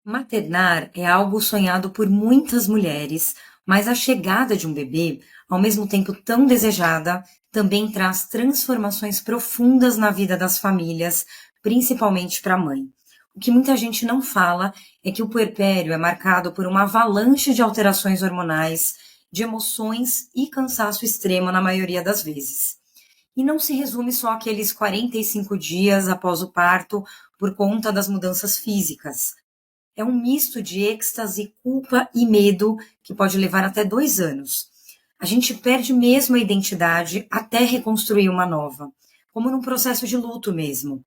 Maternar é algo sonhado por muitas mulheres, mas a chegada de um bebê, ao mesmo tempo tão desejada, também traz transformações profundas na vida das famílias, principalmente para a mãe. O que muita gente não fala é que o puerpério é marcado por uma avalanche de alterações hormonais, de emoções e cansaço extremo na maioria das vezes. E não se resume só àqueles 45 dias após o parto por conta das mudanças físicas. É um misto de êxtase, culpa e medo que pode levar até 2 anos. A gente perde mesmo a identidade até reconstruir uma nova, como num processo de luto mesmo.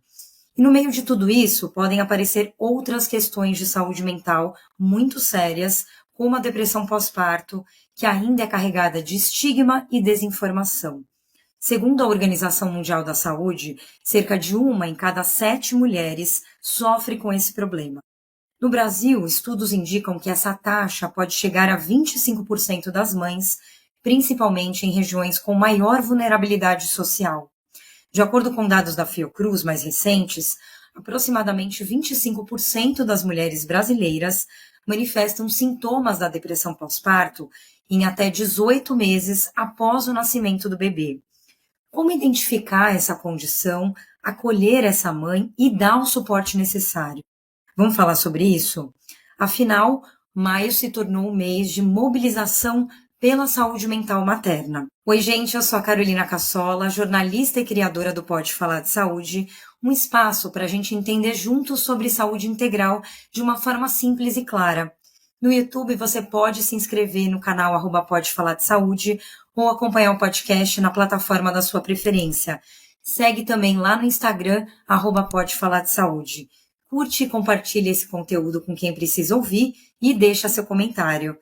E no meio de tudo isso, podem aparecer outras questões de saúde mental muito sérias, como a depressão pós-parto, que ainda é carregada de estigma e desinformação. Segundo a Organização Mundial da Saúde, cerca de 1 em cada 7 mulheres sofre com esse problema. No Brasil, estudos indicam que essa taxa pode chegar a 25% das mães, principalmente em regiões com maior vulnerabilidade social. De acordo com dados da Fiocruz mais recentes, aproximadamente 25% das mulheres brasileiras manifestam sintomas da depressão pós-parto em até 18 meses após o nascimento do bebê. Como identificar essa condição, acolher essa mãe e dar o suporte necessário? Vamos falar sobre isso? Afinal, maio se tornou um mês de mobilização pela saúde mental materna. Oi, gente, eu sou a Carolina Cassola, jornalista e criadora do Pode Falar de Saúde, um espaço para a gente entender juntos sobre saúde integral de uma forma simples e clara. No YouTube, você pode se inscrever no canal @Pode Falar de Saúde ou acompanhar o podcast na plataforma da sua preferência. Segue também lá no Instagram, @Pode Falar de Saúde. Curte e compartilhe esse conteúdo com quem precisa ouvir e deixa seu comentário.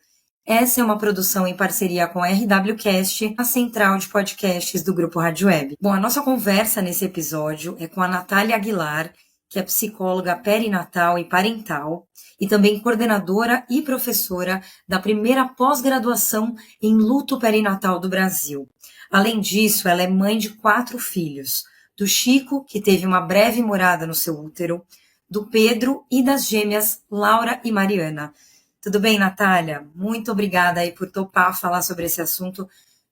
Essa é uma produção em parceria com a RWCast, a central de podcasts do Grupo Rádio Web. Bom, a nossa conversa nesse episódio é com a Natália Aguilar, que é psicóloga perinatal e parental, e também coordenadora e professora da primeira pós-graduação em luto perinatal do Brasil. Além disso, ela é mãe de 4 filhos, do Chico, que teve uma breve morada no seu útero, do Pedro e das gêmeas Laura e Mariana. Tudo bem, Natália? Muito obrigada aí por topar falar sobre esse assunto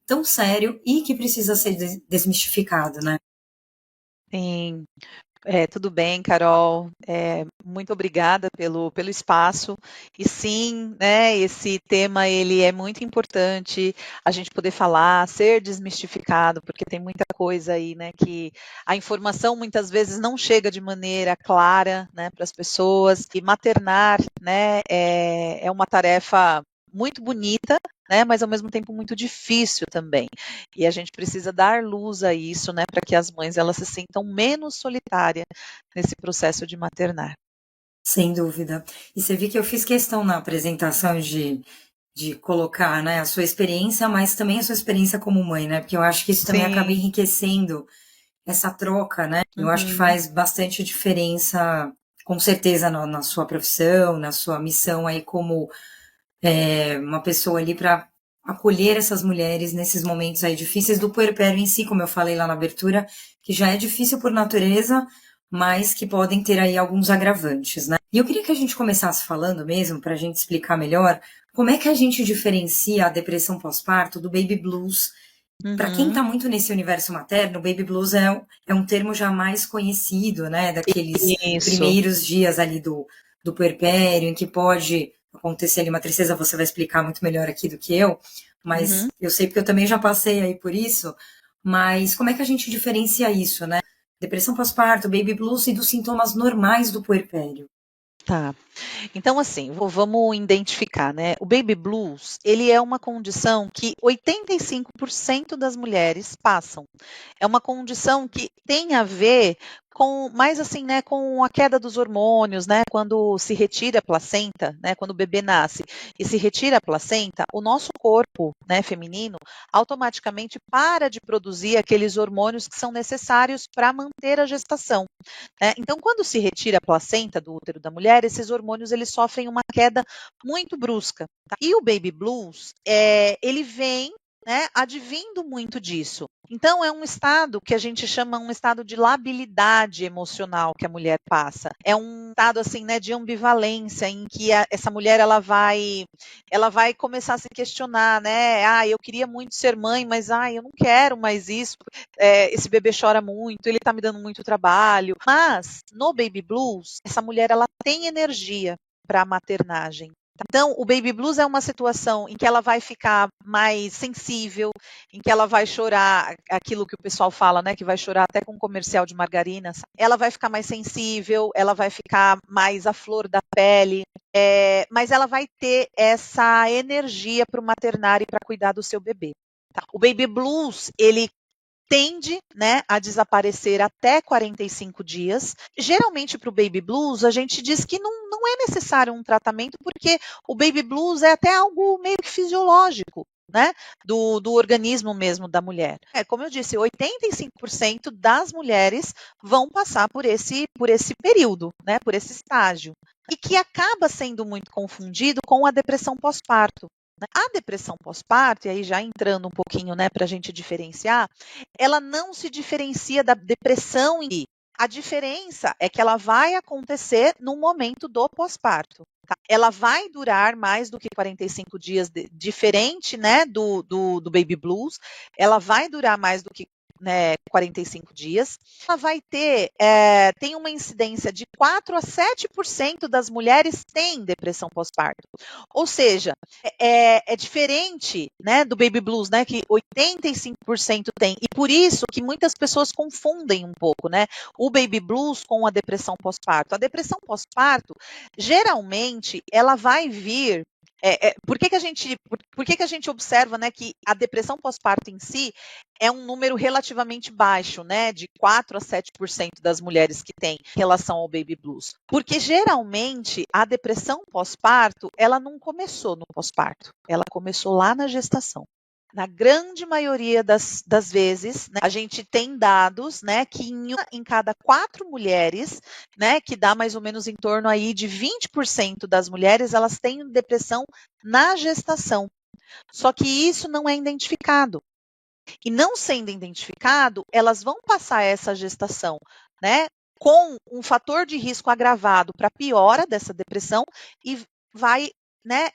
tão sério e que precisa ser desmistificado, né? Sim, tudo bem, Carol. Muito obrigada pelo espaço. E sim, né, esse tema ele é muito importante a gente poder falar, ser desmistificado, porque tem muita coisa aí, né, que a informação muitas vezes não chega de maneira clara, né, para as pessoas. E maternar, né, é uma tarefa muito bonita, né, mas ao mesmo tempo muito difícil também. E a gente precisa dar luz a isso, né, para que as mães elas se sintam menos solitárias nesse processo de maternar. Sem dúvida. E você viu que eu fiz questão na apresentação de colocar, né, a sua experiência, mas também a sua experiência como mãe, né? Porque eu acho que isso também acaba Sim. enriquecendo essa troca, né? Eu acho que Uhum. faz bastante diferença, com certeza, na sua profissão, na sua missão aí como uma pessoa ali para acolher essas mulheres nesses momentos aí difíceis do puerpério em si, como eu falei lá na abertura, que já é difícil por natureza, mas que podem ter aí alguns agravantes, né? E eu queria que a gente começasse falando mesmo, para a gente explicar melhor, como é que a gente diferencia a depressão pós-parto do baby blues. Para quem está muito nesse universo materno, baby blues é um termo já mais conhecido, né? Daqueles Isso. primeiros dias ali do puerpério, em que pode acontecer ali uma tristeza, você vai explicar muito melhor aqui do que eu, mas eu sei porque eu também já passei aí por isso. Mas como é que a gente diferencia isso, né? Depressão pós-parto, baby blues e dos sintomas normais do puerpério. Tá. Então, assim, vamos identificar, né? O baby blues, ele é uma condição que 85% das mulheres passam. É uma condição que tem a ver com, mais assim, né, com a queda dos hormônios, né? Quando se retira a placenta, né? Quando o bebê nasce e se retira a placenta, o nosso corpo, né, feminino, automaticamente para de produzir aqueles hormônios que são necessários para manter a gestação. Então, quando se retira a placenta do útero da mulher, esses hormônios eles sofrem uma queda muito brusca. Tá? E o baby blues, ele vem né, advindo muito disso. Então, é um estado que a gente chama um estado de labilidade emocional que a mulher passa. É um estado assim, né, de ambivalência em que essa mulher ela vai começar a se questionar, né? Ah, eu queria muito ser mãe, mas eu não quero mais isso. Esse bebê chora muito, ele está me dando muito trabalho. Mas no baby blues, essa mulher ela tem energia para a maternagem. Então, o baby blues é uma situação em que ela vai ficar mais sensível, em que ela vai chorar, aquilo que o pessoal fala, né, que vai chorar até com um comercial de margarina. Ela vai ficar mais sensível, ela vai ficar mais à flor da pele, mas ela vai ter essa energia para o maternário e para cuidar do seu bebê. Tá? O baby blues, ele tende, né, a desaparecer até 45 dias. Geralmente para o baby blues a gente diz que não é necessário um tratamento porque o baby blues é até algo meio que fisiológico, né, do organismo mesmo da mulher. Como eu disse, 85% das mulheres vão passar por esse período, né, por esse estágio. E que acaba sendo muito confundido com a depressão pós-parto. A depressão pós-parto, e aí já entrando um pouquinho, né, para a gente diferenciar, ela não se diferencia da depressão em si. A diferença é que ela vai acontecer no momento do pós-parto. Tá? Ela vai durar mais do que 45 dias, diferente, né, do baby blues. Ela vai durar mais do que, né, 45 dias. Ela vai ter, tem uma incidência de 4 a 7% das mulheres têm depressão pós-parto. Ou seja, é diferente, né, do baby blues, né, que 85% tem. E por isso que muitas pessoas confundem um pouco, né, o baby blues com a depressão pós-parto. A depressão pós-parto, geralmente, ela vai vir. Por que que a gente observa, né, que a depressão pós-parto em si é um número relativamente baixo, né, de 4 a 7% das mulheres que têm em relação ao baby blues? Porque geralmente a depressão pós-parto, ela não começou no pós-parto, ela começou lá na gestação. Na grande maioria das vezes, né, a gente tem dados, né, que em cada 4 mulheres, né, que dá mais ou menos em torno aí de 20% das mulheres, elas têm depressão na gestação. Só que isso não é identificado. E não sendo identificado, elas vão passar essa gestação, né, com um fator de risco agravado para piora dessa depressão e vai, né,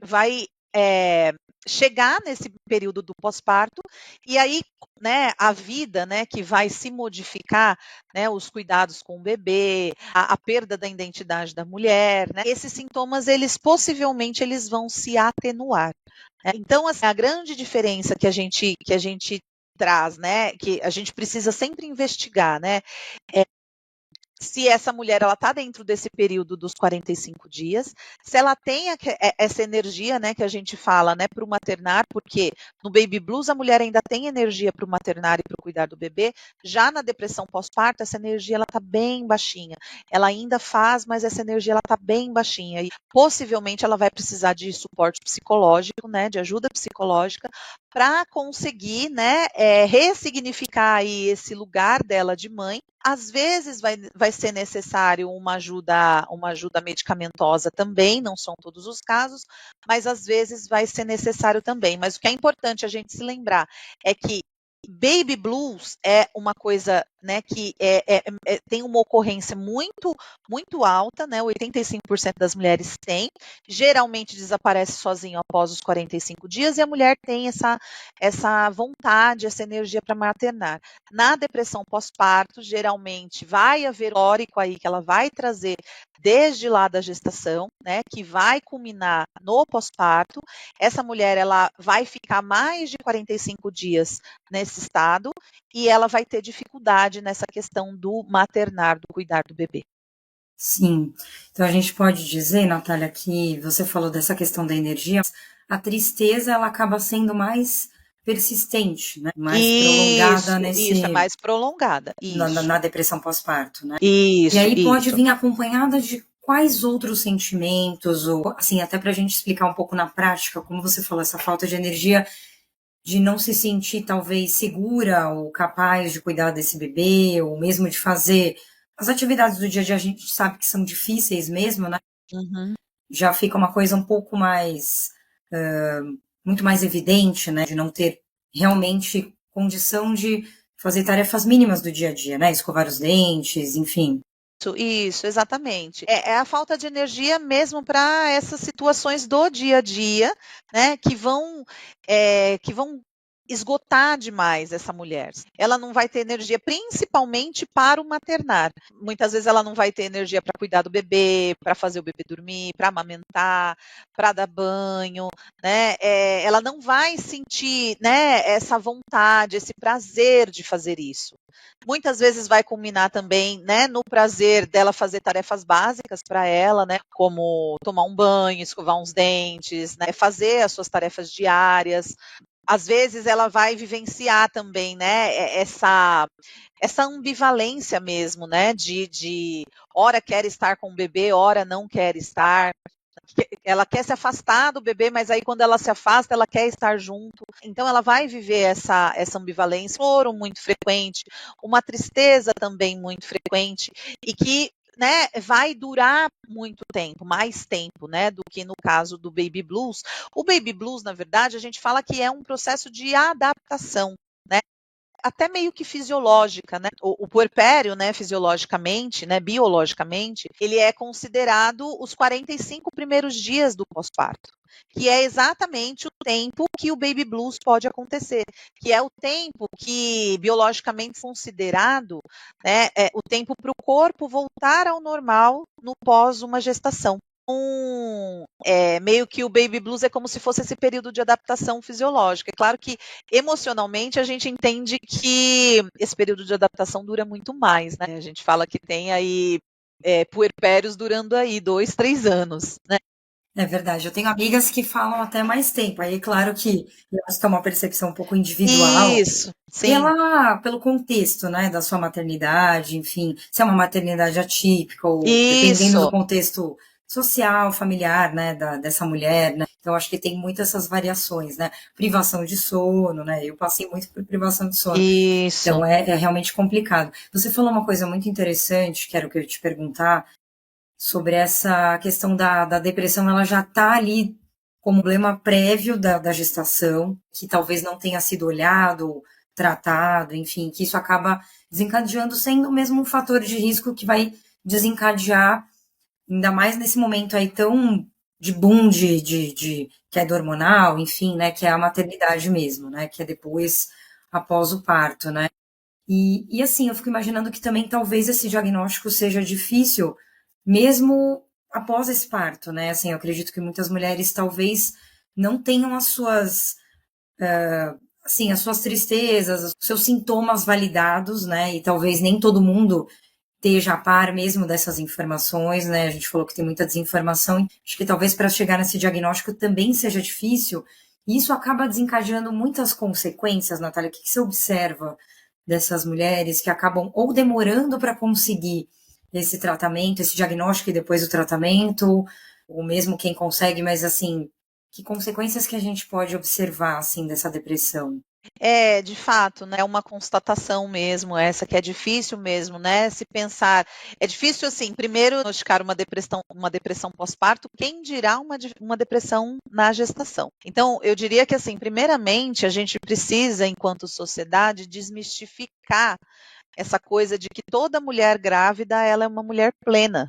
vai chegar nesse período do pós-parto e aí, né, a vida, né, que vai se modificar, né, os cuidados com o bebê, a perda da identidade da mulher, né, esses sintomas eles possivelmente eles vão se atenuar. Então, assim, a grande diferença que a gente traz, né, que a gente precisa sempre investigar, né, é se essa mulher ela está dentro desse período dos 45 dias, se ela tem essa energia, né, que a gente fala, né, para o maternar, porque no baby blues a mulher ainda tem energia para o maternar e para o cuidar do bebê, já na depressão pós-parto essa energia ela está bem baixinha, ela ainda faz, mas essa energia ela está bem baixinha e possivelmente ela vai precisar de suporte psicológico, né, de ajuda psicológica para conseguir, né, ressignificar aí esse lugar dela de mãe. Às vezes vai ser necessário uma ajuda medicamentosa também, não são todos os casos, mas às vezes vai ser necessário também. Mas o que é importante a gente se lembrar é que baby blues é uma coisa, né, que tem uma ocorrência muito, muito alta, né, 85% das mulheres têm, geralmente desaparece sozinho após os 45 dias e a mulher tem essa vontade, essa energia para maternar. Na depressão pós-parto, geralmente vai haver órico aí que ela vai trazer desde lá da gestação, né, que vai culminar no pós-parto. Essa mulher ela vai ficar mais de 45 dias nesse estado e ela vai ter dificuldade nessa questão do maternar, do cuidar do bebê. Sim, então a gente pode dizer, Natália, que você falou dessa questão da energia, a tristeza ela acaba sendo mais persistente, né? Mais prolongada Isso, é mais prolongada. Na depressão pós-parto, né? Isso, e aí pode isso. vir acompanhada de quais outros sentimentos, ou assim, até para a gente explicar um pouco na prática, como você falou, essa falta de energia, de não se sentir talvez segura ou capaz de cuidar desse bebê, ou mesmo de fazer as atividades do dia a dia, a gente sabe que são difíceis mesmo, né? Uhum. Já fica uma coisa um pouco mais muito mais evidente, né, de não ter realmente condição de fazer tarefas mínimas do dia a dia, né, escovar os dentes, enfim. Isso, exatamente. É a falta de energia mesmo para essas situações do dia a dia, né, que vão esgotar demais essa mulher. Ela não vai ter energia, principalmente para o maternar. Muitas vezes ela não vai ter energia para cuidar do bebê, para fazer o bebê dormir, para amamentar, para dar banho, né? Ela não vai sentir, né, essa vontade, esse prazer de fazer isso. Muitas vezes vai culminar também, né, no prazer dela fazer tarefas básicas para ela, né, como tomar um banho, escovar uns dentes, né, fazer as suas tarefas diárias. Às vezes ela vai vivenciar também, né, essa ambivalência mesmo, né, de ora quer estar com o bebê, ora não quer estar. Ela quer se afastar do bebê, mas aí quando ela se afasta, ela quer estar junto. Então ela vai viver essa ambivalência, um choro muito frequente, uma tristeza também muito frequente, e que, né, vai durar muito tempo, mais tempo, né, do que no caso do baby blues. O baby blues, na verdade, a gente fala que é um processo de adaptação, né, até meio que fisiológica, né? O puerpério, né, fisiologicamente, né, biologicamente, ele é considerado os 45 primeiros dias do pós-parto, que é exatamente o tempo que o baby blues pode acontecer, que é o tempo que biologicamente considerado, né, o tempo para o corpo voltar ao normal no pós uma gestação. Meio que o baby blues é como se fosse esse período de adaptação fisiológica. É claro que emocionalmente a gente entende que esse período de adaptação dura muito mais, né? A gente fala que tem aí puerpérios durando aí 2, 3 anos, né? É verdade, eu tenho amigas que falam até mais tempo, aí claro que eu acho que é uma percepção um pouco individual, Isso, sim. pelo contexto, né, da sua maternidade, enfim, se é uma maternidade atípica ou dependendo do Isso. contexto social, familiar, né, dessa mulher, né, então acho que tem muitas essas variações, né, privação de sono, né, eu passei muito por privação de sono, Isso. então é realmente complicado. Você falou uma coisa muito interessante, que era o que eu ia te perguntar, sobre essa questão da depressão, ela já está ali como problema prévio da gestação, que talvez não tenha sido olhado, tratado, enfim, que isso acaba desencadeando, sendo mesmo um fator de risco que vai desencadear, ainda mais nesse momento aí tão de boom de queda hormonal, enfim, né, que é a maternidade mesmo, né, que é depois, após o parto, né. E assim, eu fico imaginando que também talvez esse diagnóstico seja difícil, mesmo após esse parto, né? Assim, eu acredito que muitas mulheres talvez não tenham as suas, assim, as suas tristezas, os seus sintomas validados, né? E talvez nem todo mundo esteja a par mesmo dessas informações, né? A gente falou que tem muita desinformação. Acho que talvez para chegar nesse diagnóstico também seja difícil. E isso acaba desencadeando muitas consequências, Natália. O que você observa dessas mulheres que acabam ou demorando para conseguir esse tratamento, esse diagnóstico e depois o tratamento, ou mesmo quem consegue, mas assim, que consequências que a gente pode observar assim dessa depressão? De fato, né, é uma constatação mesmo essa, que é difícil mesmo, né, se pensar é difícil, assim, primeiro diagnosticar uma depressão pós-parto, quem dirá uma depressão na gestação. Então, eu diria que, assim, primeiramente, a gente precisa, enquanto sociedade, desmistificar essa coisa de que toda mulher grávida, ela é uma mulher plena.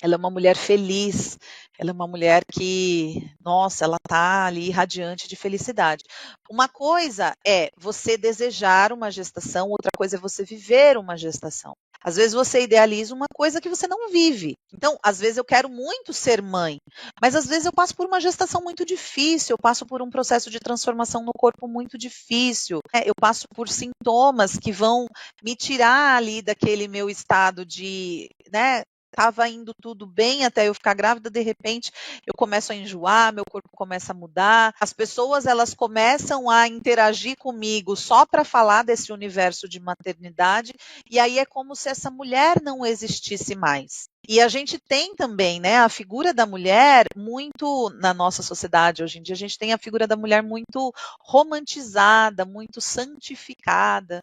Ela é uma mulher feliz, ela é uma mulher que, nossa, ela está ali radiante de felicidade. Uma coisa é você desejar uma gestação, outra coisa é você viver uma gestação. Às vezes você idealiza uma coisa que você não vive. Então, às vezes eu quero muito ser mãe, mas às vezes eu passo por uma gestação muito difícil, eu passo por um processo de transformação no corpo muito difícil, né? Eu passo por sintomas que vão me tirar ali daquele meu estado de, né, estava indo tudo bem até eu ficar grávida, de repente eu começo a enjoar, meu corpo começa a mudar, as pessoas elas começam a interagir comigo só para falar desse universo de maternidade, e aí é como se essa mulher não existisse mais. E a gente tem também, né, a figura da mulher muito na nossa sociedade hoje em dia, a gente tem a figura da mulher muito romantizada, muito santificada,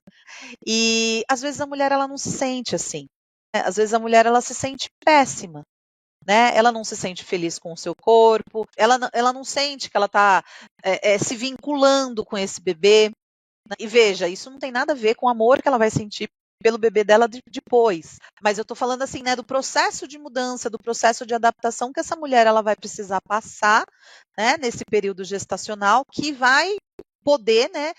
e às vezes a mulher ela não se sente assim. Às vezes a mulher ela se sente péssima. né? Ela não se sente feliz com o seu corpo, ela não sente que ela está se vinculando com esse bebê. E veja, isso não tem nada a ver com o amor que ela vai sentir pelo bebê dela depois. Mas eu estou falando assim, né, do processo de mudança, do processo de adaptação que essa mulher ela vai precisar passar, né, nesse período gestacional, que vai poder, né,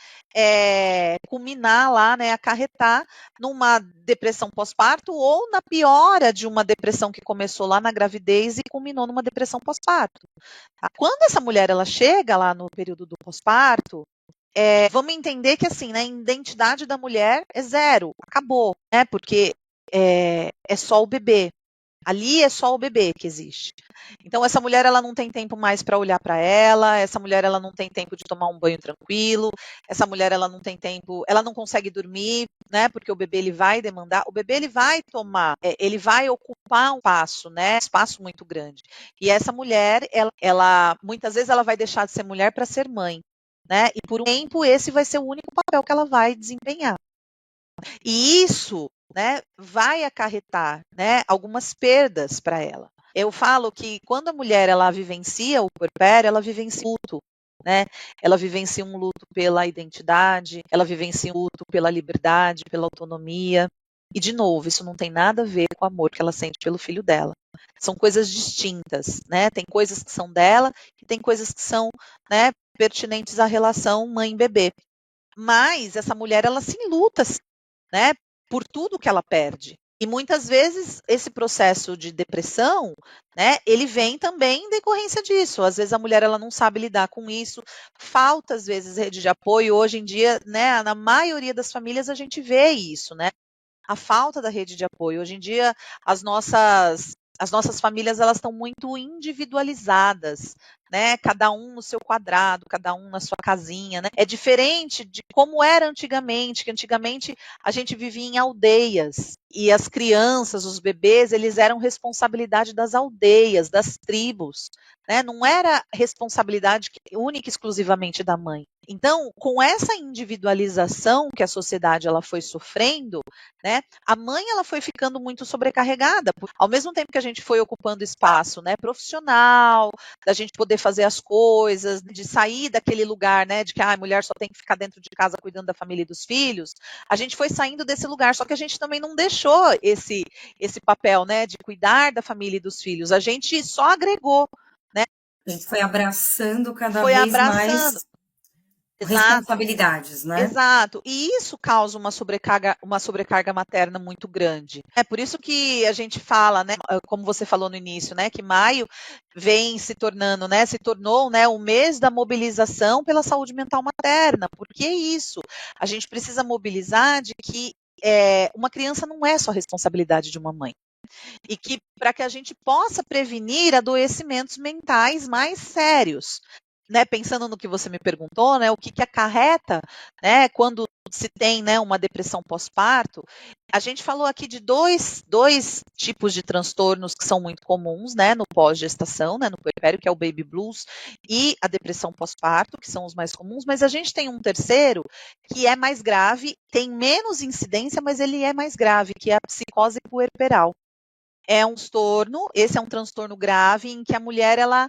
culminar lá, né, acarretar numa depressão pós-parto ou na piora de uma depressão que começou lá na gravidez e culminou numa depressão pós-parto. Tá? Quando essa mulher ela chega lá no período do pós-parto, vamos entender que assim, né, a identidade da mulher é zero, acabou, né? Porque é só o bebê. Ali é só o bebê que existe. Então essa mulher ela não tem tempo mais para olhar para ela, essa mulher ela não tem tempo de tomar um banho tranquilo, essa mulher ela não tem tempo, ela não consegue dormir, né? Porque o bebê ele vai demandar, o bebê ele vai tomar, ele vai ocupar um espaço, né? Um espaço muito grande. E essa mulher, ela muitas vezes ela vai deixar de ser mulher para ser mãe, né? E por um tempo esse vai ser o único papel que ela vai desempenhar. E isso, né, vai acarretar, né, algumas perdas para ela. Eu falo que quando a mulher ela vivencia o puerpério, ela vivencia o luto, né? Ela vivencia um luto pela identidade, ela vivencia um luto pela liberdade, pela autonomia. E de novo, isso não tem nada a ver com o amor que ela sente pelo filho dela. São coisas distintas, né? Tem coisas que são dela e tem coisas que são, né, pertinentes à relação mãe-bebê. Mas essa mulher ela se luta, né, por tudo que ela perde. E muitas vezes esse processo de depressão, né, ele vem também em decorrência disso. Às vezes a mulher ela não sabe lidar com isso, falta às vezes rede de apoio. Hoje em dia, né, na maioria das famílias a gente vê isso, né? A falta da rede de apoio. Hoje em dia as nossas famílias elas estão muito individualizadas, né? Cada um no seu quadrado, cada um na sua casinha, né? É diferente de como era antigamente, que antigamente a gente vivia em aldeias e as crianças, os bebês, eles eram responsabilidade das aldeias, das tribos, né? Não era responsabilidade única e exclusivamente da mãe. Então, com essa individualização que a sociedade ela foi sofrendo, né, a mãe ela foi ficando muito sobrecarregada. Ao mesmo tempo que a gente foi ocupando espaço, né, profissional, da gente poder fazer as coisas, de sair daquele lugar, né, de que a mulher só tem que ficar dentro de casa cuidando da família e dos filhos, a gente foi saindo desse lugar, só que a gente também não deixou esse papel, né, de cuidar da família e dos filhos. A gente só agregou, né? A gente foi abraçando cada Foi vez abraçando. mais Exato. responsabilidades, né? Exato, e isso causa uma sobrecarga materna muito grande. É por isso que a gente fala, né, como você falou no início, né, que maio vem se tornando, né, se tornou, né, o mês da mobilização pela saúde mental materna. Por que isso? A gente precisa mobilizar de que uma criança não é só responsabilidade de uma mãe. E que para que a gente possa prevenir adoecimentos mentais mais sérios. Né, pensando no que você me perguntou, né, o que acarreta, né, quando se tem, né, uma depressão pós-parto, a gente falou aqui de dois tipos de transtornos que são muito comuns, né, no pós-gestação, né, no puerpério, que é o baby blues e a depressão pós-parto, que são os mais comuns, mas a gente tem um terceiro que é mais grave, tem menos incidência, mas ele é mais grave, que é a psicose puerperal. Esse é um transtorno grave em que a mulher ela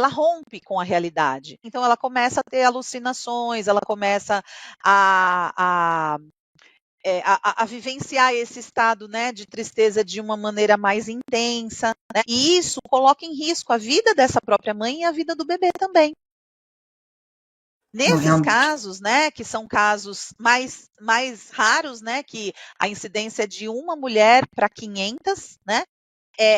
rompe com a realidade. Então ela começa a ter alucinações, ela começa a vivenciar esse estado, né, de tristeza de uma maneira mais intensa, né? E isso coloca em risco a vida dessa própria mãe e a vida do bebê também. Não, Nesses realmente. casos, né, que são casos mais raros, né, que a incidência é de uma mulher para 500, né?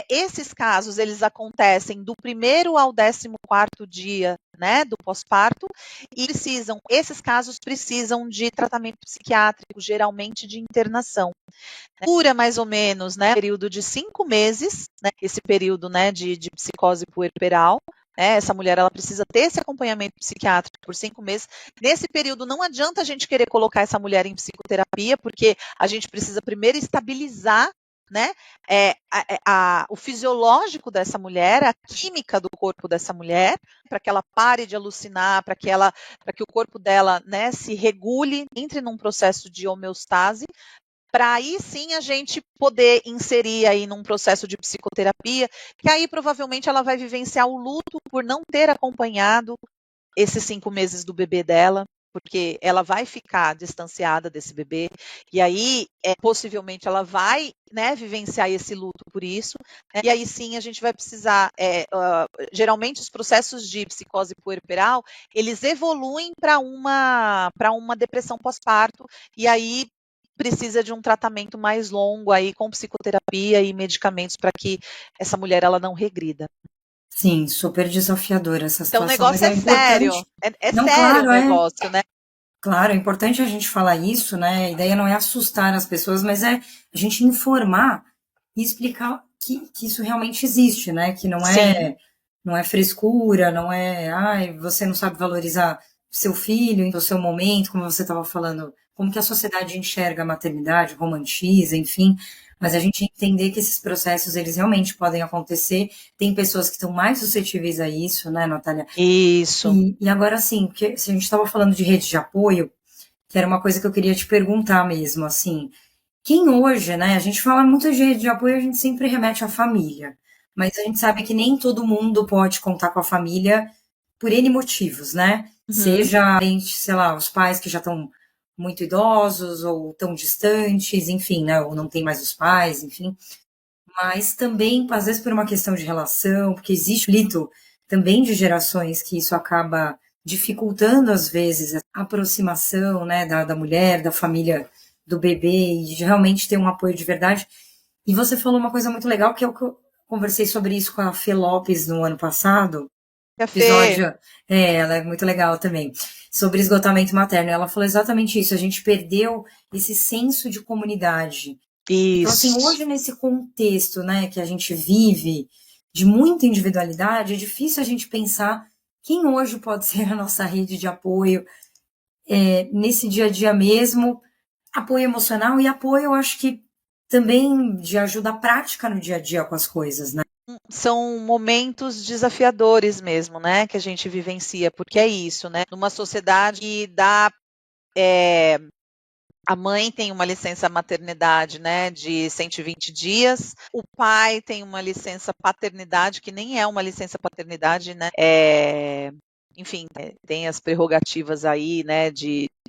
Esses casos, eles acontecem do primeiro ao 14º dia, né, do pós-parto, e esses casos precisam de tratamento psiquiátrico, geralmente de internação. Dura mais ou menos, né, um período de 5 meses, né, esse período, né, de psicose puerperal. Essa mulher ela precisa ter esse acompanhamento psiquiátrico por 5 meses. Nesse período, não adianta a gente querer colocar essa mulher em psicoterapia, porque a gente precisa primeiro estabilizar, né, o fisiológico dessa mulher, a química do corpo dessa mulher, para que ela pare de alucinar, para que o corpo dela, né, se regule, entre num processo de homeostase, para aí sim a gente poder inserir aí num processo de psicoterapia, que aí provavelmente ela vai vivenciar o luto por não ter acompanhado esses 5 meses do bebê dela, porque ela vai ficar distanciada desse bebê, e aí possivelmente ela vai, né, vivenciar esse luto por isso, né, e aí sim a gente vai precisar, geralmente os processos de psicose puerperal, eles evoluem para uma depressão pós-parto, e aí precisa de um tratamento mais longo aí com psicoterapia e medicamentos para que essa mulher ela não regrida. Sim, super desafiadora essa Então o situação, mas negócio é é sério, importante. é Não, sério o claro, negócio, né? claro, é importante a gente falar isso, né? A ideia não é assustar as pessoas, mas é a gente informar e explicar que isso realmente existe, né? Que Sim. não é frescura, não é, ai, você não sabe valorizar seu filho, o seu momento, como você estava falando, como que a sociedade enxerga a maternidade, romantiza, enfim, mas a gente entender que esses processos, eles realmente podem acontecer, tem pessoas que estão mais suscetíveis a isso, né, Natália? Isso. E agora, assim, porque se a gente estava falando de rede de apoio, que era uma coisa que eu queria te perguntar mesmo, assim, quem hoje, né, a gente fala muito de rede de apoio, a gente sempre remete à família, mas a gente sabe que nem todo mundo pode contar com a família por N motivos, né? Uhum. Seja, sei lá, os pais que já estão muito idosos ou tão distantes, enfim, né, ou não tem mais os pais, enfim, mas também, às vezes, por uma questão de relação, porque existe conflito também de gerações que isso acaba dificultando, às vezes, a aproximação, né, da mulher, da família, do bebê, e de realmente ter um apoio de verdade. E você falou uma coisa muito legal, que é o que eu conversei sobre isso com a Fê Lopes no ano passado, Café. episódio, ela é muito legal também, sobre esgotamento materno. Ela falou exatamente isso, a gente perdeu esse senso de comunidade. Então, assim, Isso. hoje nesse contexto, né, que a gente vive, de muita individualidade, é difícil a gente pensar quem hoje pode ser a nossa rede de apoio, nesse dia a dia mesmo, apoio emocional e apoio, eu acho que também de ajuda prática no dia a dia com as coisas, né? São momentos desafiadores mesmo, né, que a gente vivencia, porque é isso, né, numa sociedade que dá, a mãe tem uma licença maternidade, né, de 120 dias, o pai tem uma licença paternidade, que nem é uma licença paternidade, né, enfim, tem as prerrogativas aí, né,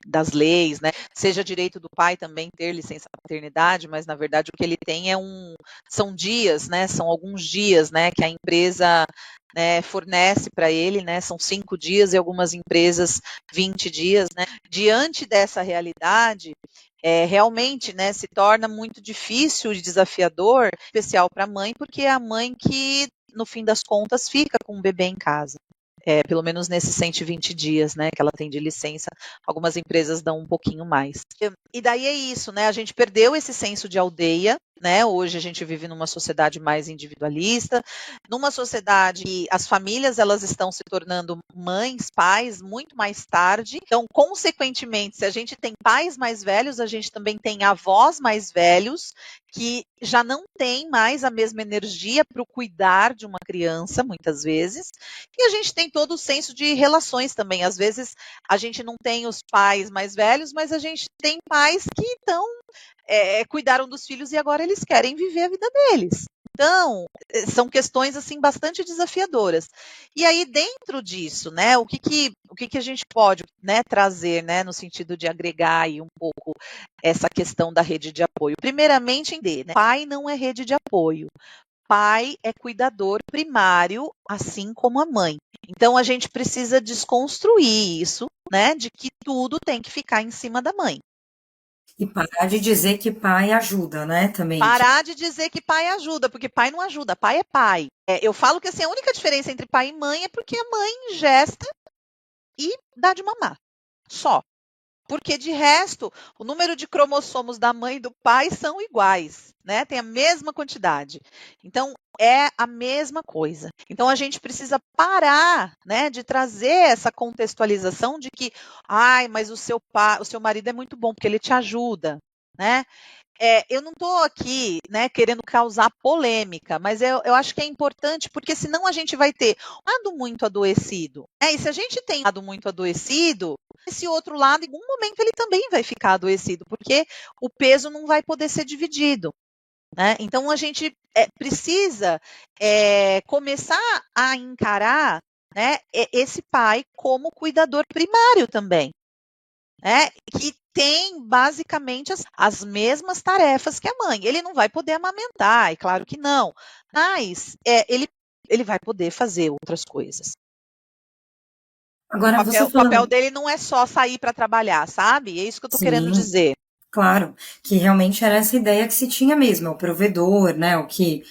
das leis, né, seja direito do pai também ter licença paternidade, mas na verdade o que ele tem são dias, né, são alguns dias, né, que a empresa, né, fornece para ele, né, são 5 dias e algumas empresas 20 dias, né. Diante dessa realidade, realmente, né, se torna muito difícil e desafiador, especial para a mãe, porque é a mãe que, no fim das contas, fica com o bebê em casa. Pelo menos nesses 120 dias, né, que ela tem de licença, algumas empresas dão um pouquinho mais. E daí é isso, né, a gente perdeu esse senso de aldeia, né, hoje a gente vive numa sociedade mais individualista, numa sociedade que as famílias elas estão se tornando mães, pais muito mais tarde. Então, consequentemente, se a gente tem pais mais velhos, a gente também tem avós mais velhos que já não têm mais a mesma energia para o cuidar de uma criança, muitas vezes. E a gente tem todo o senso de relações também. Às vezes a gente não tem os pais mais velhos, mas a gente tem pais que então cuidaram dos filhos e agora eles querem viver a vida deles. Então, são questões assim bastante desafiadoras. E aí dentro disso, né, o que a gente pode, né, trazer, né, no sentido de agregar aí um pouco essa questão da rede de apoio? Primeiramente, entender, né, pai não é rede de apoio. Pai é cuidador primário, assim como a mãe. Então a gente precisa desconstruir isso, né, de que tudo tem que ficar em cima da mãe. E parar de dizer que pai ajuda, né, também. Parar de dizer que pai ajuda, porque pai não ajuda, pai é pai. Eu falo que assim, a única diferença entre pai e mãe é porque a mãe gesta e dá de mamar. Só. Porque de resto, o número de cromossomos da mãe e do pai são iguais, né? Tem a mesma quantidade. Então, é a mesma coisa. Então, a gente precisa parar, né, de trazer essa contextualização de que, ai, mas o seu marido é muito bom porque ele te ajuda, né? eu não estou aqui, né, querendo causar polêmica, mas eu acho que é importante, porque senão a gente vai ter um lado muito adoecido. E se a gente tem um lado muito adoecido, esse outro lado, em algum momento, ele também vai ficar adoecido, porque o peso não vai poder ser dividido. Né? Então, a gente precisa começar a encarar, né, esse pai como cuidador primário também. Né, que tem basicamente as mesmas tarefas que a mãe. Ele não vai poder amamentar, é claro que não, mas ele vai poder fazer outras coisas. Agora, você O papel falando, dele não é só sair para trabalhar, sabe? É isso que eu estou querendo sim, dizer. claro, que realmente era essa ideia que se tinha mesmo, é o provedor, né, o que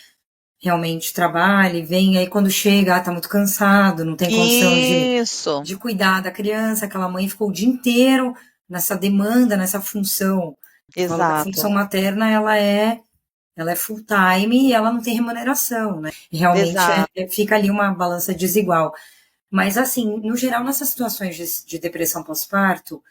realmente trabalha e vem, aí quando chega, tá muito cansado, não tem condição Isso, de cuidar da criança, aquela mãe ficou o dia inteiro nessa demanda, nessa função. Eu falo que a exato, função materna, ela é full time e ela não tem remuneração, né? E realmente exato. fica ali uma balança desigual. Mas, assim, no geral, nessas situações de depressão pós-parto,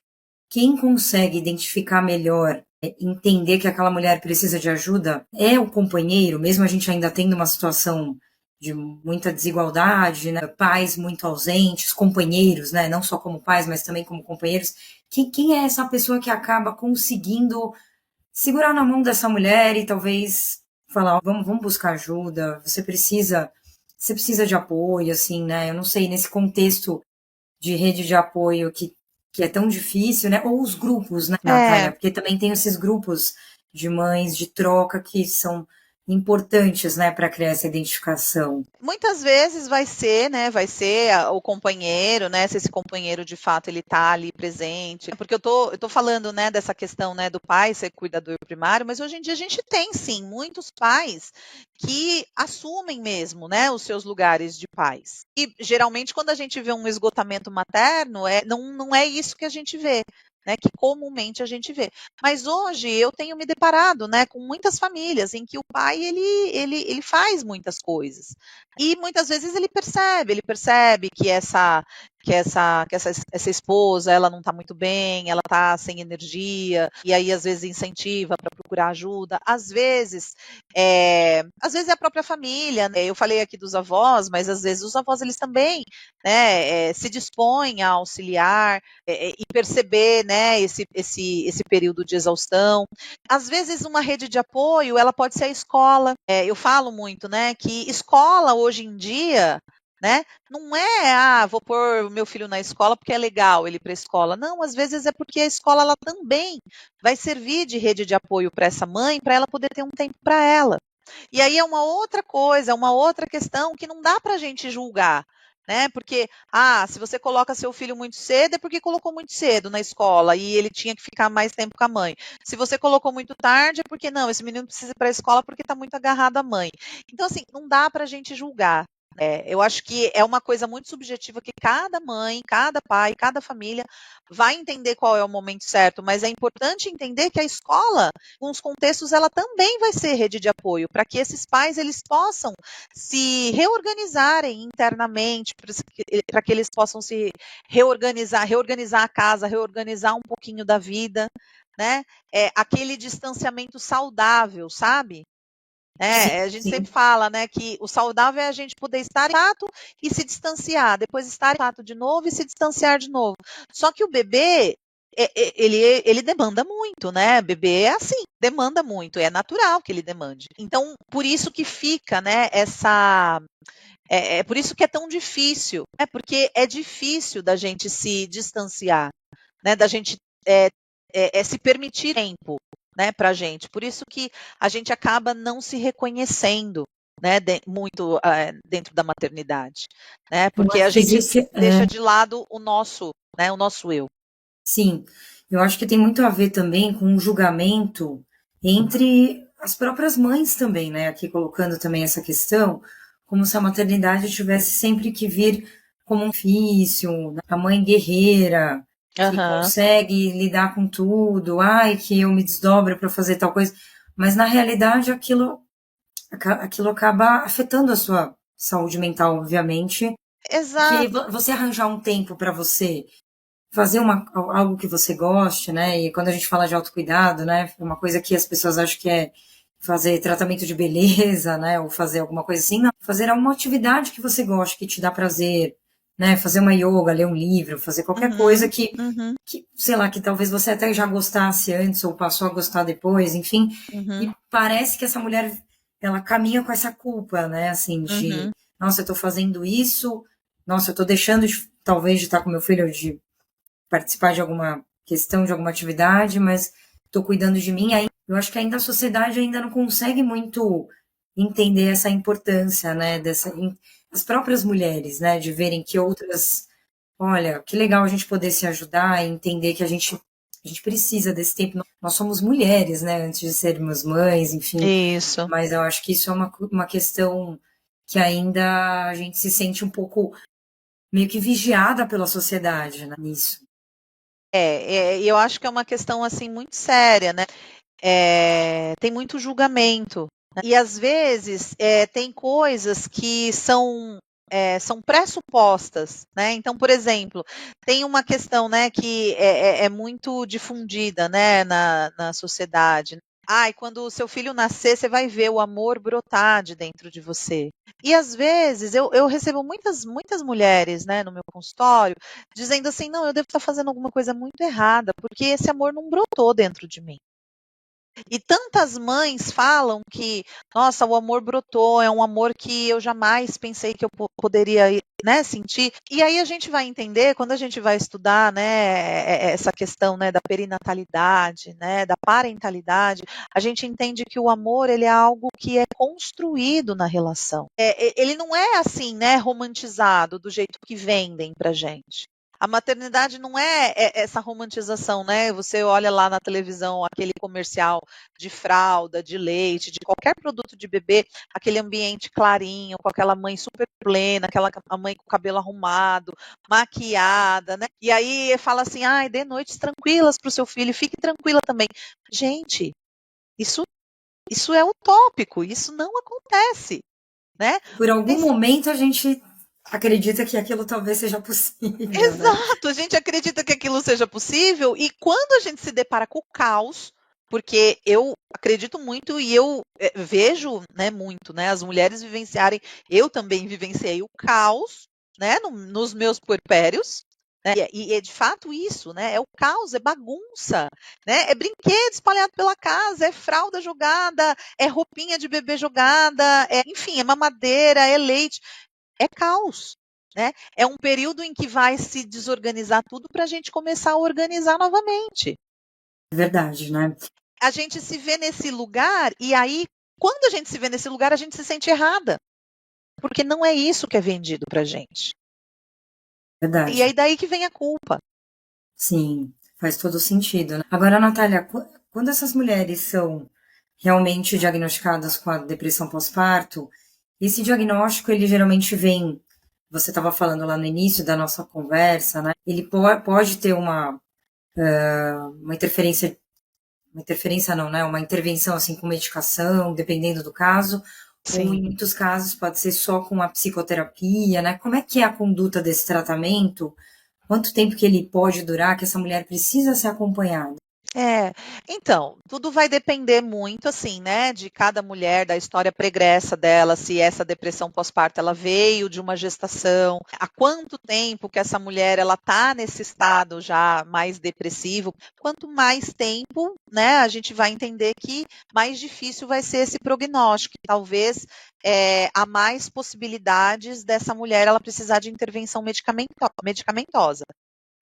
quem consegue identificar melhor, entender que aquela mulher precisa de ajuda, é o companheiro, mesmo a gente ainda tendo uma situação de muita desigualdade, né? Pais muito ausentes, companheiros, né? Não só como pais, mas também como companheiros. Quem é essa pessoa que acaba conseguindo segurar na mão dessa mulher e talvez falar, ó, vamos buscar ajuda, você precisa de apoio, assim, né? Eu não sei, nesse contexto de rede de apoio que é tão difícil, né? Ou os grupos, né, É, Natália? Porque também tem esses grupos de mães de troca que são importantes, né, para criar essa identificação. muitas vezes vai ser, né, vai ser o companheiro, né, se esse companheiro de fato ele tá ali presente, porque eu tô falando, né, dessa questão, né, do pai ser cuidador primário, mas hoje em dia a gente tem sim muitos pais que assumem mesmo, né, os seus lugares de pais. E geralmente quando a gente vê um esgotamento materno, não é isso que a gente vê. Né, que comumente a gente vê. Mas hoje eu tenho me deparado, né, com muitas famílias em que o pai ele faz muitas coisas. E muitas vezes ele percebe que essa esposa, ela não está muito bem, ela está sem energia, e aí às vezes incentiva para procurar ajuda. Às vezes é a própria família, né? Eu falei aqui dos avós, mas às vezes os avós eles também, né, se dispõem a auxiliar e perceber, né, esse período de exaustão. Às vezes uma rede de apoio, ela pode ser a escola. Eu falo muito, né, que escola hoje em dia, né, não é, vou pôr meu filho na escola porque é legal ele ir para a escola. Não, às vezes é porque a escola ela também vai servir de rede de apoio para essa mãe, para ela poder ter um tempo para ela. E aí é uma outra coisa, é uma outra questão que não dá para a gente julgar. Né? Porque, se você coloca seu filho muito cedo, é porque colocou muito cedo na escola e ele tinha que ficar mais tempo com a mãe. Se você colocou muito tarde, é porque não, esse menino precisa ir para a escola porque está muito agarrado à mãe. Então, assim, não dá para a gente julgar. Eu acho que é uma coisa muito subjetiva que cada mãe, cada pai, cada família vai entender qual é o momento certo, mas é importante entender que a escola, com os contextos, ela também vai ser rede de apoio para que esses pais eles possam se reorganizarem internamente, para que eles possam se reorganizar a casa, reorganizar um pouquinho da vida, né? Aquele distanciamento saudável, sabe? Sim, A gente sim. sempre fala, né, que o saudável é a gente poder estar em contato e se distanciar, depois estar em contato de novo e se distanciar de novo. Só que o bebê, ele demanda muito, né? Bebê é assim, demanda muito, é natural que ele demande. Então, por isso que fica, né, por isso que é tão difícil, né? Porque é difícil da gente se distanciar, né? Da gente se permitir tempo, né, para a gente. Por isso que a gente acaba não se reconhecendo, né, muito dentro da maternidade, né? Eu Porque a acho que gente existe, deixa de lado o nosso eu. sim, eu acho que tem muito a ver também com o julgamento entre as próprias mães também, né? Aqui colocando também essa questão, como se a maternidade tivesse sempre que vir como um ofício, a mãe guerreira, que Aham. consegue lidar com tudo, ai, que eu me desdobro para fazer tal coisa, mas na realidade aquilo acaba afetando a sua saúde mental, obviamente, que Exato. você arranjar um tempo para você fazer algo que você goste, né? E quando a gente fala de autocuidado, né? Uma coisa que as pessoas acham que é fazer tratamento de beleza, né? Ou fazer alguma coisa assim, não. Fazer alguma atividade que você goste, que te dá prazer, né? Fazer uma yoga, ler um livro, fazer qualquer coisa que, sei lá, que talvez você até já gostasse antes ou passou a gostar depois, enfim. E parece que essa mulher, ela caminha com essa culpa, né? Assim, de, nossa, eu tô fazendo isso, nossa, eu tô deixando talvez de estar com meu filho, de participar de alguma questão, de alguma atividade, mas estou cuidando de mim. Aí, eu acho que ainda a sociedade ainda não consegue muito entender essa importância, né, as próprias mulheres, né, de verem que outras, olha, que legal a gente poder se ajudar e entender que a gente precisa desse tempo. Nós somos mulheres, né, antes de sermos mães, enfim. Isso. Mas eu acho que isso é uma questão que ainda a gente se sente um pouco meio que vigiada pela sociedade, né, nisso. Eu acho que é uma questão assim muito séria, né? Tem muito julgamento. Né? E às vezes tem coisas que são pressupostas, né? Então, por exemplo, tem uma questão, né, que é muito difundida, né, na sociedade. Ai, quando o seu filho nascer, você vai ver o amor brotar de dentro de você. E às vezes eu recebo muitas mulheres, né, no meu consultório, dizendo assim, não, eu devo estar fazendo alguma coisa muito errada, porque esse amor não brotou dentro de mim. E tantas mães falam que, nossa, o amor brotou, é um amor que eu jamais pensei que eu poderia, né, sentir. E aí a gente vai entender, quando a gente vai estudar, né, essa questão, né, da perinatalidade, né, da parentalidade, a gente entende que o amor, ele é algo que é construído na relação. Ele não é assim, né, romantizado do jeito que vendem pra gente. A maternidade não é essa romantização, né? Você olha lá na televisão aquele comercial de fralda, de leite, de qualquer produto de bebê, aquele ambiente clarinho, com aquela mãe super plena, a mãe com o cabelo arrumado, maquiada, né? E aí fala assim, ai, dê noites tranquilas para o seu filho, fique tranquila também. Gente, isso é utópico, isso não acontece, né? Por algum momento a gente acredita que aquilo talvez seja possível, né? Exato, a gente acredita que aquilo seja possível e quando a gente se depara com o caos, porque eu acredito muito e eu vejo, né, muito, né, as mulheres vivenciarem, eu também vivenciei o caos, né, nos meus puerpérios, né, e é de fato isso, né, é o caos, é bagunça, né, é brinquedo espalhado pela casa, é fralda jogada, é roupinha de bebê jogada, enfim, é mamadeira, é leite, é caos. Né? É um período em que vai se desorganizar tudo para a gente começar a organizar novamente. É verdade, né? A gente se vê nesse lugar e aí, quando a gente se vê nesse lugar, a gente se sente errada. Porque não é isso que é vendido para a gente. E Verdade. aí daí que vem a culpa. Sim, faz todo sentido, né? Agora, Natália, quando essas mulheres são realmente diagnosticadas com a depressão pós-parto, esse diagnóstico, ele geralmente vem, você estava falando lá no início da nossa conversa, né? Ele pode ter uma interferência não, né? Uma intervenção assim com medicação, dependendo do caso, ou Sim. em muitos casos pode ser só com a psicoterapia, né? Como é que é a conduta desse tratamento? Quanto tempo que ele pode durar, que essa mulher precisa ser acompanhada? Então, tudo vai depender muito, assim, né, de cada mulher, da história pregressa dela, se essa depressão pós-parto ela veio de uma gestação, há quanto tempo que essa mulher ela tá nesse estado já mais depressivo. Quanto mais tempo, né, a gente vai entender que mais difícil vai ser esse prognóstico. Talvez há mais possibilidades dessa mulher ela precisar de intervenção medicamentosa.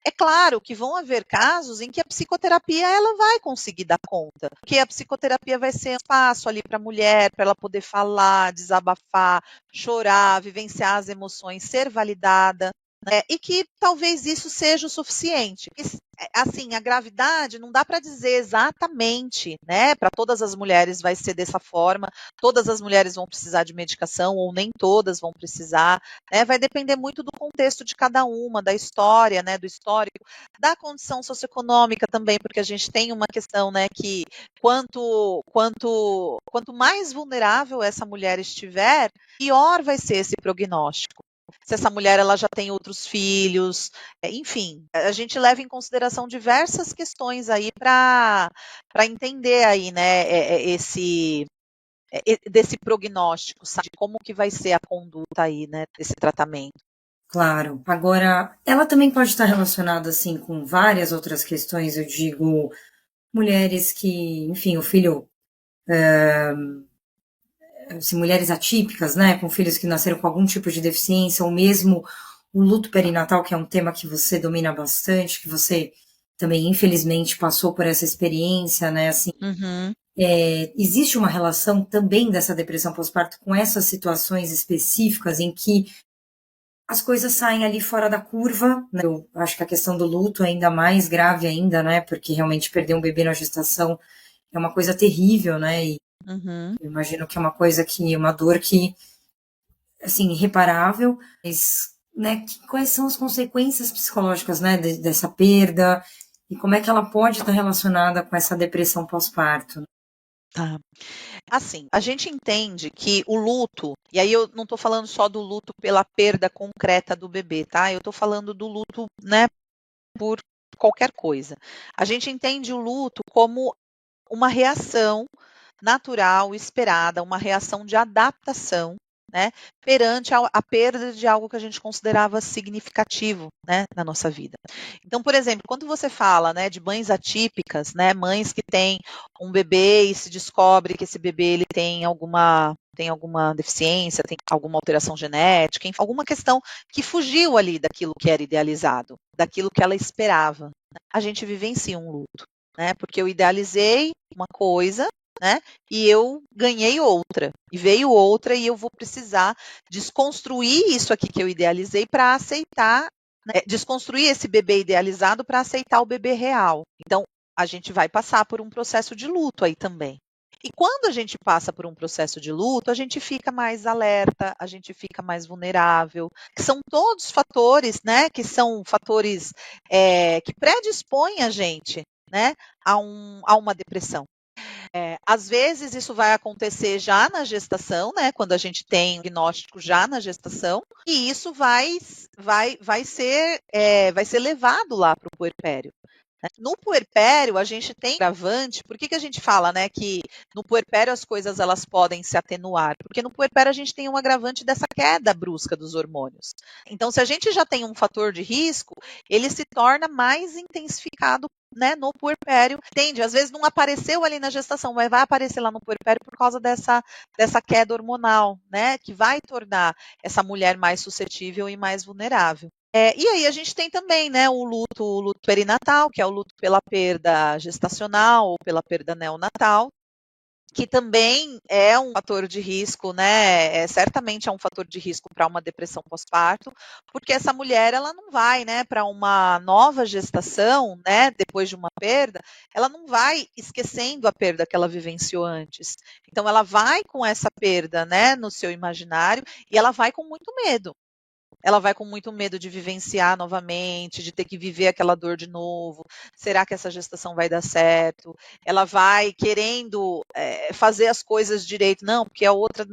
É claro que vão haver casos em que a psicoterapia ela vai conseguir dar conta, porque a psicoterapia vai ser um espaço ali para a mulher, para ela poder falar, desabafar, chorar, vivenciar as emoções, ser validada, né? E que talvez isso seja o suficiente. Assim, a gravidade não dá para dizer exatamente, né? Para todas as mulheres vai ser dessa forma, todas as mulheres vão precisar de medicação ou nem todas vão precisar, né? Vai depender muito do contexto de cada uma, da história, né? Do histórico, da condição socioeconômica também, porque a gente tem uma questão, né? Que quanto mais vulnerável essa mulher estiver, pior vai ser esse prognóstico. se essa mulher ela já tem outros filhos, enfim, a gente leva em consideração diversas questões aí para entender aí, né, desse prognóstico, sabe, de como que vai ser a conduta aí, né, desse tratamento. Claro. Agora, ela também pode estar relacionada, assim, com várias outras questões, eu digo, mulheres que, enfim, o filho, assim, mulheres atípicas, né, com filhos que nasceram com algum tipo de deficiência, ou mesmo o luto perinatal, que é um tema que você domina bastante, que você também, infelizmente, passou por essa experiência, né, assim, Uhum. existe uma relação também dessa depressão pós-parto com essas situações específicas em que as coisas saem ali fora da curva, né? Eu acho que a questão do luto é ainda mais grave ainda, né? Porque realmente perder um bebê na gestação é uma coisa terrível, né? E Uhum. eu imagino que é uma coisa que, uma dor que, assim, irreparável, mas, né? Quais são as consequências psicológicas, né? Dessa perda e como é que ela pode estar relacionada com essa depressão pós-parto? Tá. Assim, a gente entende que o luto, e aí eu não estou falando só do luto pela perda concreta do bebê, tá? Eu estou falando do luto, né, por qualquer coisa. A gente entende o luto como uma reação natural, esperada, uma reação de adaptação, né, perante a perda de algo que a gente considerava significativo, né, na nossa vida. Então, por exemplo, quando você fala, né, de mães atípicas, né, mães que têm um bebê e se descobre que esse bebê ele tem alguma deficiência, tem alguma alteração genética, enfim, alguma questão que fugiu ali daquilo que era idealizado, daquilo que ela esperava. A gente vivencia um luto, né? Porque eu idealizei uma coisa, né? E eu ganhei outra. E veio outra e eu vou precisar desconstruir isso aqui que eu idealizei para aceitar, né? Desconstruir esse bebê idealizado para aceitar o bebê real. Então, a gente vai passar por um processo de luto aí também. E quando a gente passa por um processo de luto, a gente fica mais alerta, a gente fica mais vulnerável, que são todos fatores, né? Que são fatores que predispõem a gente, né? A uma depressão. Às vezes isso vai acontecer já na gestação, né? Quando a gente tem o diagnóstico já na gestação, e isso vai ser levado lá para o puerpério. No puerpério, a gente tem agravante. Por que a gente fala, né, que no puerpério as coisas elas podem se atenuar? Porque no puerpério a gente tem um agravante dessa queda brusca dos hormônios. Então, se a gente já tem um fator de risco, ele se torna mais intensificado, né, no puerpério. Entende? Às vezes não apareceu ali na gestação, mas vai aparecer lá no puerpério por causa dessa queda hormonal, né, que vai tornar essa mulher mais suscetível e mais vulnerável. E aí a gente tem também, né, o luto perinatal, que é o luto pela perda gestacional ou pela perda neonatal, que também é um fator de risco, né? Certamente é um fator de risco para uma depressão pós-parto, porque essa mulher ela não vai, né, para uma nova gestação, né, depois de uma perda, ela não vai esquecendo a perda que ela vivenciou antes. Então ela vai com essa perda, né, no seu imaginário e ela vai com muito medo. Ela vai com muito medo de vivenciar novamente, de ter que viver aquela dor de novo. Será que essa gestação vai dar certo? Ela vai querendo fazer as coisas direito. Não, porque a outra,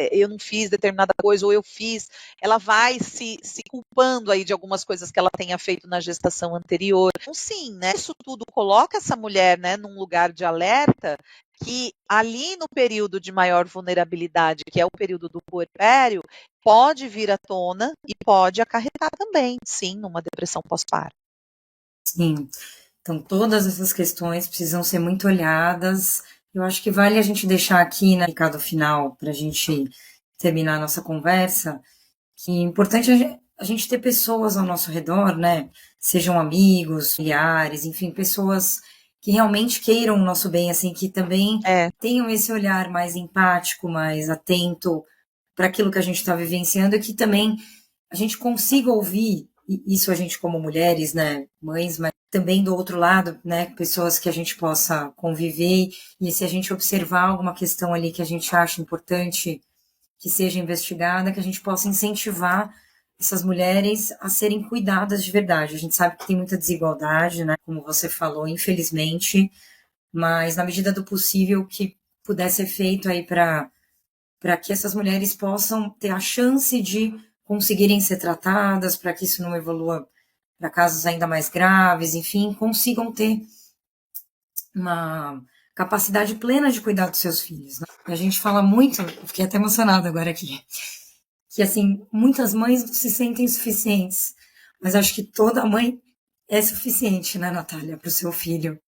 eu não fiz determinada coisa, ou eu fiz. Ela vai se culpando aí de algumas coisas que ela tenha feito na gestação anterior. Então, sim, né? Isso tudo coloca essa mulher, né, num lugar de alerta que ali no período de maior vulnerabilidade, que é o período do puerpério, pode vir à tona e pode acarretar também, sim, numa depressão pós-parto. Sim. Então, todas essas questões precisam ser muito olhadas. Eu acho que vale a gente deixar aqui, né, recado final, para a gente terminar a nossa conversa, que é importante a gente ter pessoas ao nosso redor, né? Sejam amigos, familiares, enfim, pessoas que realmente queiram o nosso bem, assim, que também É, tenham esse olhar mais empático, mais atento para aquilo que a gente está vivenciando e que também a gente consiga ouvir, e isso a gente como mulheres, né, mães, mas também do outro lado, né, pessoas que a gente possa conviver e se a gente observar alguma questão ali que a gente acha importante que seja investigada, que a gente possa incentivar essas mulheres a serem cuidadas de verdade. A gente sabe que tem muita desigualdade, né, como você falou, infelizmente, mas na medida do possível o que puder ser feito aí para que essas mulheres possam ter a chance de conseguirem ser tratadas, para que isso não evolua para casos ainda mais graves, enfim, consigam ter uma capacidade plena de cuidar dos seus filhos, né? A gente fala muito, eu fiquei até emocionada agora aqui, que assim, muitas mães não se sentem suficientes, mas acho que toda mãe é suficiente, né, Natália, para o seu filho.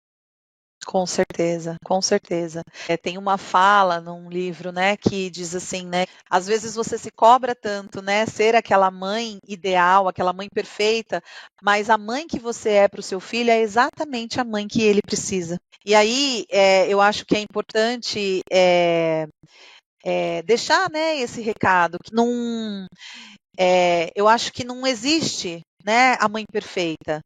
Com certeza, com certeza. Tem uma fala num livro, né, que diz assim, né, às vezes você se cobra tanto, né, ser aquela mãe ideal, aquela mãe perfeita, mas a mãe que você é para o seu filho é exatamente a mãe que ele precisa. E aí, eu acho que é importante deixar, né, esse recado, que não, eu acho que não existe, né, a mãe perfeita.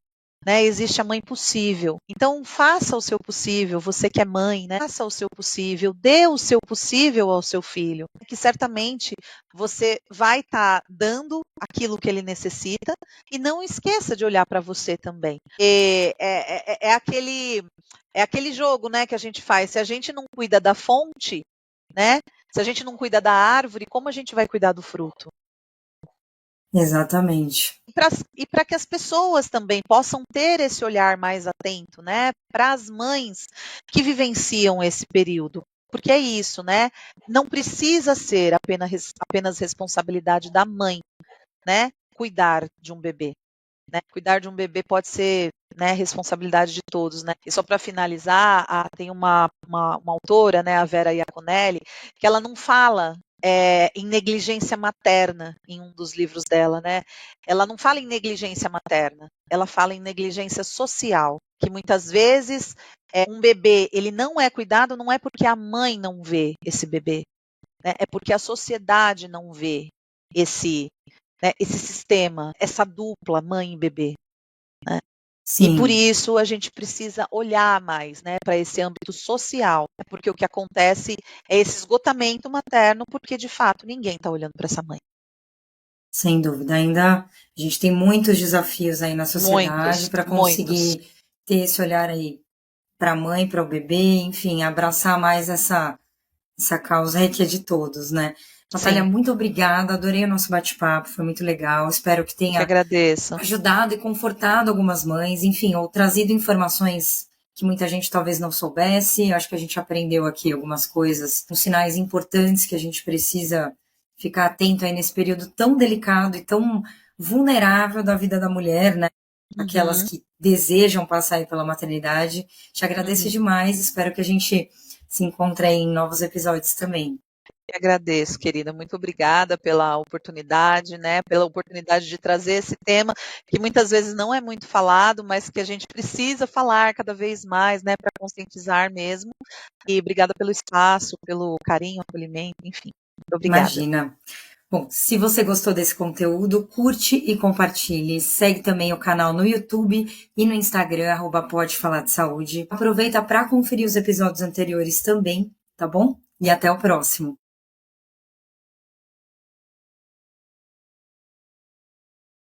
Né, existe a mãe possível. Então, faça o seu possível, você que é mãe, né? Faça o seu possível, dê o seu possível ao seu filho, que certamente você vai estar dando aquilo que ele necessita e não esqueça de olhar para você também. É aquele jogo, né, que a gente faz. Se a gente não cuida da fonte, né? Se a gente não cuida da árvore, como a gente vai cuidar do fruto? Exatamente. E para que as pessoas também possam ter esse olhar mais atento, né, para as mães que vivenciam esse período. Porque é isso, né? Não precisa ser apenas responsabilidade da mãe, né, cuidar de um bebê. Né? Cuidar de um bebê pode ser, né, responsabilidade de todos, né? E só para finalizar, tem uma autora, né, a Vera Iaconelli, que ela não fala em negligência materna em um dos livros dela, né? Ela não fala em negligência materna, ela fala em negligência social, que muitas vezes um bebê ele não é cuidado não é porque a mãe não vê esse bebê, né? É porque a sociedade não vê esse né, esse sistema, essa dupla mãe e bebê. Né? E por Sim. isso a gente precisa olhar mais, né, para esse âmbito social, porque o que acontece é esse esgotamento materno, porque de fato ninguém está olhando para essa mãe. Sem dúvida. Ainda a gente tem muitos desafios aí na sociedade Muitos, para muitos. conseguir ter esse olhar aí para a mãe, para o bebê, enfim, abraçar mais essa causa aí que é de todos, né? Natália, Sim, muito obrigada, adorei o nosso bate-papo, foi muito legal. Espero que eu que tenha agradeço. ajudado e confortado algumas mães, enfim, ou trazido informações que muita gente talvez não soubesse. Acho que a gente aprendeu aqui algumas coisas, uns sinais importantes que a gente precisa ficar atento aí nesse período tão delicado e tão vulnerável da vida da mulher, né? Aquelas Uhum, que desejam passar aí pela maternidade. Te agradeço uhum. demais, espero que a gente se encontre aí em novos episódios também. Eu agradeço, querida. Muito obrigada pela oportunidade, né? Pela oportunidade de trazer esse tema que muitas vezes não é muito falado, mas que a gente precisa falar cada vez mais, né? Para conscientizar mesmo. E obrigada pelo espaço, pelo carinho, acolhimento, enfim. Muito obrigada. Imagina. Bom, se você gostou desse conteúdo, curte e compartilhe. Segue também o canal no YouTube e no Instagram, Pode Falar de Saúde. Aproveita para conferir os episódios anteriores também, tá bom? E até o próximo.